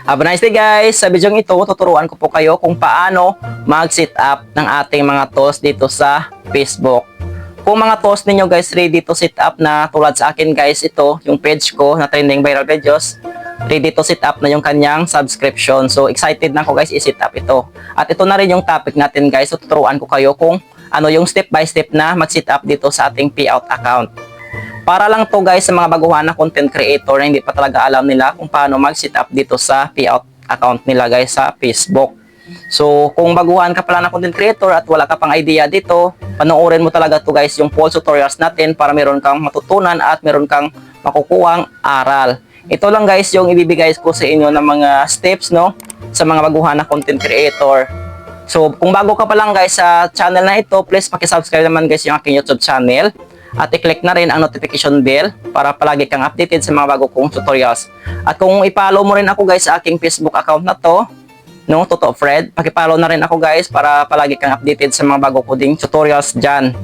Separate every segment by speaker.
Speaker 1: Have a nice day guys! Sa video ito, tuturuan ko po kayo kung paano mag-set up ng ating mga tools dito sa Facebook. Kung mga tools ninyo guys ready to set up na tulad sa akin guys, ito yung page ko na trending viral videos, ready to set up na yung kanyang subscription. So excited na ako guys i-set up ito. At ito na rin yung topic natin guys, so tuturuan ko kayo kung ano yung step by step na mag-set up dito sa ating payout account. Para lang to guys sa mga baguhan na content creator na hindi pa talaga alam nila kung paano mag-set up dito sa payout account nila guys sa Facebook. So kung baguhan ka pala na content creator at wala ka pang idea dito, panoorin mo talaga to guys yung full tutorials natin para meron kang matutunan at meron kang makukuhang aral. Ito lang guys yung ibibigay ko sa inyo ng mga steps no sa mga baguhan na content creator. So kung bago ka pa lang guys sa channel na ito, please paki-subscribe naman guys yung aking YouTube channel. At i-click na rin ang notification bell para palagi kang updated sa mga bago kong tutorials. At kung i-follow mo rin ako guys sa aking Facebook account na to, no, Totoo Fred, paki-follow na rin ako guys para palagi kang updated sa mga bago ko ding tutorials dyan.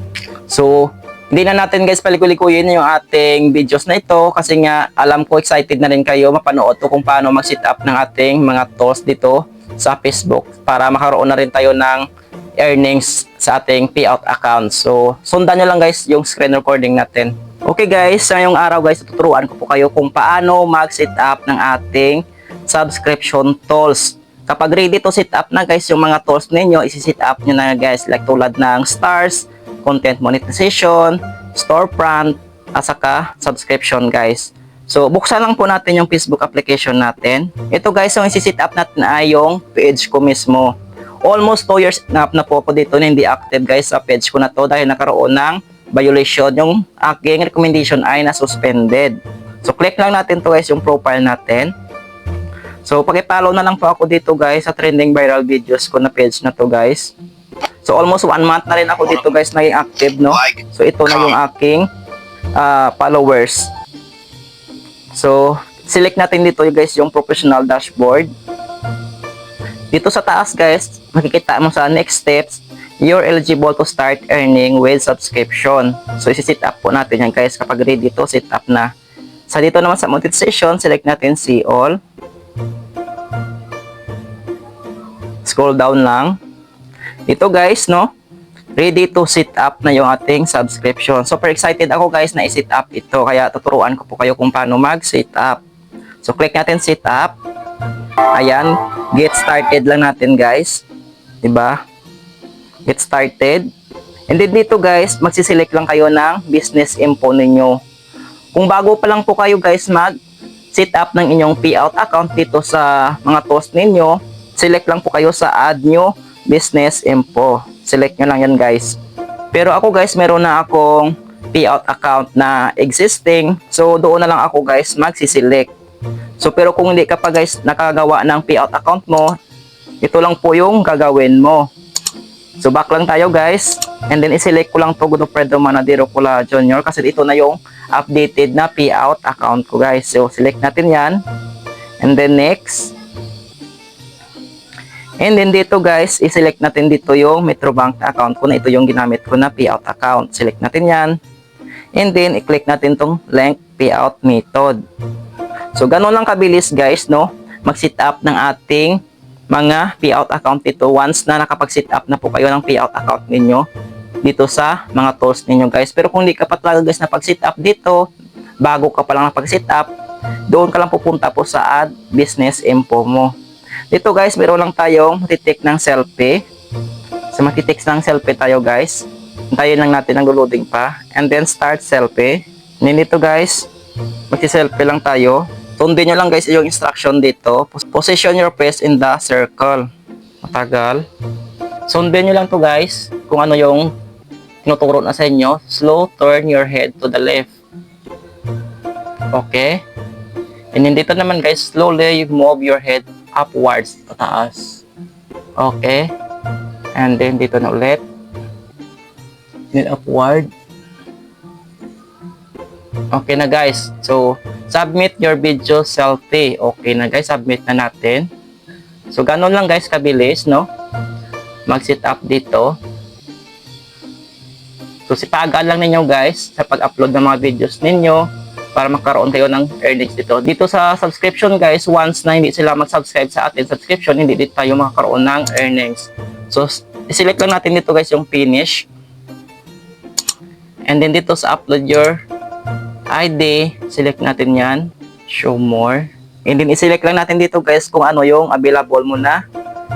Speaker 1: So, hindi na natin guys palikuli-kuyin yung ating videos na ito kasi nga alam ko excited na rin kayo mapanood to kung paano mag-set up ng ating mga tools dito sa Facebook para makaroon na rin tayo ng earnings sa ating payout account. So, sundan nyo lang guys yung screen recording natin. Okay guys, sa ngayong araw guys, tuturuan ko po kayo kung paano mag-set up ng ating subscription tools. Kapag ready to set up na guys yung mga tools ninyo, isi-set up nyo na guys like tulad ng stars, content monetization, storefront, at saka subscription guys. So, buksan lang po natin yung Facebook application natin. Ito guys, yung isi-set up natin ay yung page ko mismo. Almost 2 years na po ako dito na hindi active guys sa page ko na to dahil nakaroon ng violation. Yung aking recommendation ay na-suspended. So, click lang natin to guys yung profile natin. So, paki-follow na lang po ako dito guys sa trending viral videos ko na page na to guys. So, almost 1 month na rin ako dito guys naging active, no? So, ito na yung aking followers. So, select natin dito guys yung professional dashboard. Dito sa taas guys, makikita mo sa next steps, you're eligible to start earning with subscription. So isi-set up po natin yan guys kapag ready to set up na. Sa dito naman sa monetization, select natin see all. Scroll down lang. Dito guys, no, ready to set up na yung ating subscription. Super excited ako guys na i-set up ito. Kaya tuturuan ko po kayo kung paano mag-set up. So click natin set up. Ayan, get started lang natin guys. Diba? Get started. And then dito guys, magsiselect lang kayo ng business info ninyo. Kung bago pa lang po kayo guys mag-set up ng inyong payout account dito sa mga tools ninyo, select lang po kayo sa add new business info. Select nyo lang yan guys. Pero ako guys, meron na akong payout account na existing. So doon na lang ako guys magsiselect. So pero kung hindi ka pa guys nakagawa ng payout account mo, ito lang po yung gagawin mo. So back lang tayo guys. And then i-select ko lang to Godofredo Manadero Cola Jr. kasi ito na yung updated na payout account ko guys. So select natin yan. And then next. And then dito guys, i-select natin dito yung Metrobank account ko na ito yung ginamit ko na payout account. Select natin yan. And then i-click natin tong link payout method. So, ganun lang kabilis guys, no? Mag-set up ng ating mga payout account dito once na nakapag-set up na po kayo ng payout account ninyo dito sa mga tools ninyo guys. Pero kung hindi ka pa talaga guys napag-set up dito, bago ka pa lang napag-set up, doon ka lang pupunta po sa add business info mo. Dito guys, meron lang tayong matitik ng selfie. So, matitik ng selfie tayo guys. Hintayin lang natin ang loading pa. And then, start selfie. And then dito guys, magsi-selfie lang tayo. Sundin nyo lang guys yung instruction dito. Position your face in the circle. Matagal. Sundin nyo lang to guys kung ano yung tinuturo na sa inyo. Slow turn your head to the left. Okay. And then dito naman guys, slowly move your head upwards, pataas. Okay. And then dito na ulit. Then upward. Okay na guys. So, submit your video selfie. Okay na guys, submit na natin. So, ganun lang guys, kabilis, no? Mag-set up dito. So, sipagan lang ninyo guys sa pag-upload ng mga videos ninyo. para magkaroon kayo ng earnings dito. Dito sa subscription guys, once na hindi sila mag-subscribe sa atin subscription, hindi dito tayo makakaroon ng earnings. So, select lang natin dito guys yung finish. And then dito sa upload your ID, select natin yan. Show more. And then i-select lang natin dito guys kung ano yung available mo na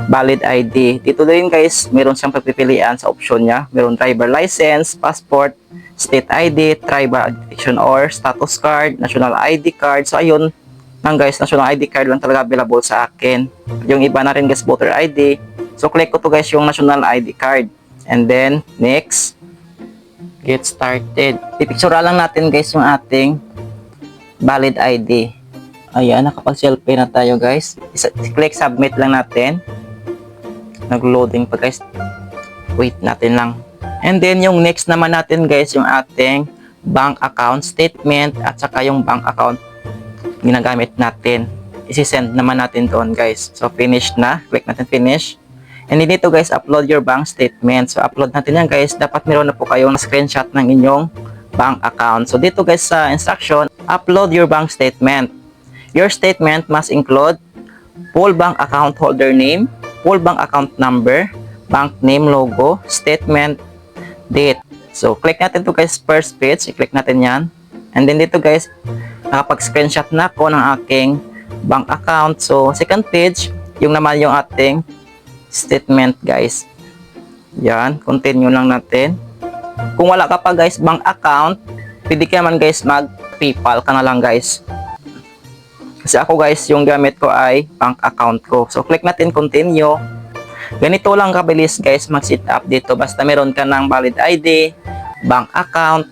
Speaker 1: valid ID. Dito din guys, meron siyang pagpipilian sa option niya. Meron driver license, passport, state ID, tribal identification or status card, national ID card. So ayun lang guys, national ID card lang talaga available sa akin. Yung iba na rin guys, voter ID. So click ko to guys yung national ID card. And then next, get started. Ipictura lang natin guys yung ating valid ID. Ayan, nakapag-selfie na tayo guys. Click submit lang natin. Nag-loading pa guys. Wait natin lang. And then yung next naman natin guys, yung ating bank account statement at saka yung bank account ginagamit natin. Isi-send naman natin doon guys. So finish na. Click natin finish. And then dito guys, upload your bank statement. So upload natin yan guys. Dapat meron na po kayong screenshot ng inyong bank account. So dito guys sa instruction, upload your bank statement. Your statement must include full bank account holder name, full bank account number, bank name logo, statement, date. So click natin to guys first page. I-click natin yan. And then dito guys, nakapag-screenshot na ako ng aking bank account. So second page, yung naman yung ating statement guys. Yan, continue lang natin. Kung wala ka pa guys bank account, pwede ka naman guys mag PayPal ka na lang guys. Kasi ako guys, yung gamit ko ay bank account ko. So click natin continue. Ganito lang kabilis guys mag-set up dito. Basta meron ka ng valid ID, bank account,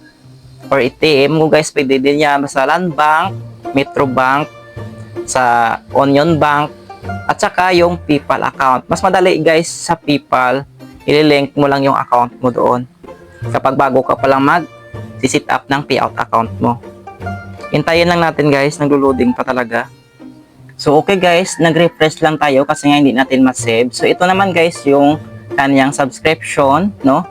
Speaker 1: or ATM mo guys, pwede din yan. Basta Land Bank, Metro Bank, sa Onion Bank, at saka yung PayPal account. Mas madali guys sa PayPal, ililink mo lang yung account mo doon. Kapag bago ka palang mag-set up ng payout account mo. Hintayin lang natin guys, naglo-loading pa talaga. So okay guys, nag-refresh lang tayo kasi nga hindi natin ma-save. So ito naman guys yung kanyang subscription, no?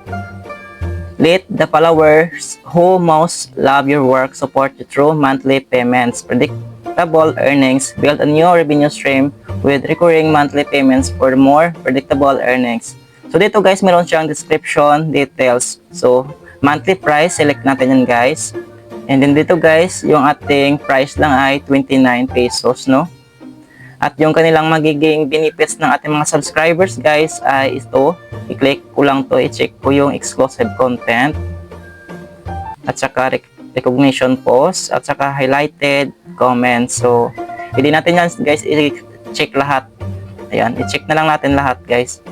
Speaker 1: Let the followers who most love your work support you through monthly payments, predictable earnings, build a new revenue stream with recurring monthly payments for more predictable earnings. So dito guys, meron siyang description, details. So monthly price, select natin yan guys. And then dito guys, yung ating price lang ay 29 pesos, no? At yung kanilang magiging benefits ng ating mga subscribers guys ay ito. I-click ko lang to, i-check ko yung exclusive content. At saka recognition post, at saka highlighted comments. So, hindi natin yan guys, i-check lahat. Ayan, i-check na lang natin lahat guys.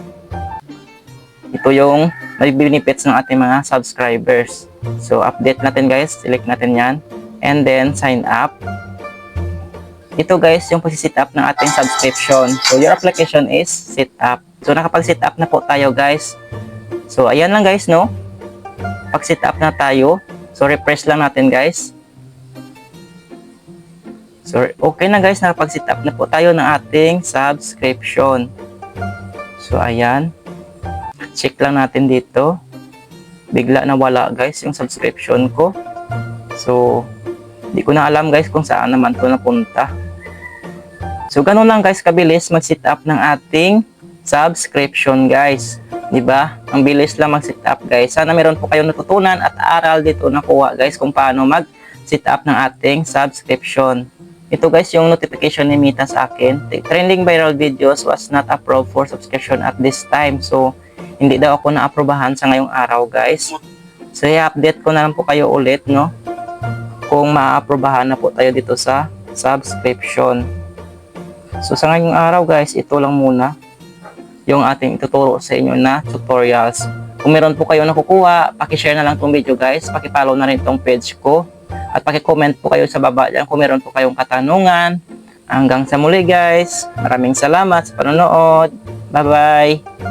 Speaker 1: Ito yung may benefits ng ating mga subscribers. So, update natin guys. Select natin yan. And then, sign up. Ito guys, yung pag-set up ng ating subscription. So, your application is set up. So, nakapag-set up na po tayo guys. So, ayan lang guys, no? Pag-set up na tayo. So, refresh lang natin guys. So, okay na guys. Nakapag-set up na po tayo ng ating subscription. So, ayan. Check lang natin dito. Bigla na wala guys yung subscription ko. So, di ko na alam guys kung saan naman to napunta. So, ganun lang guys kabilis mag-set up ng ating subscription guys. Diba? Ang bilis lang mag-set up guys. Sana meron po kayong natutunan at aral dito nakuha guys kung paano mag-set up ng ating subscription. Ito guys yung notification ni Mita sa akin. Trending viral videos was not approved for subscription at this time. So, hindi daw ako na-aprobahan sa ngayong araw guys. So i-update ko na lang po kayo ulit, no? Kung ma-aprobahan na po tayo dito sa subscription. So sa ngayong araw guys, ito lang muna yung ating ituturo sa inyo na tutorials. Kung meron po kayo nakukuha, paki-share na lang tong video guys. Paki-follow na rin tong page ko. At paki-comment po kayo sa baba dyan kung meron po kayong katanungan. Hanggang sa muli guys. Maraming salamat sa panonood. Bye-bye.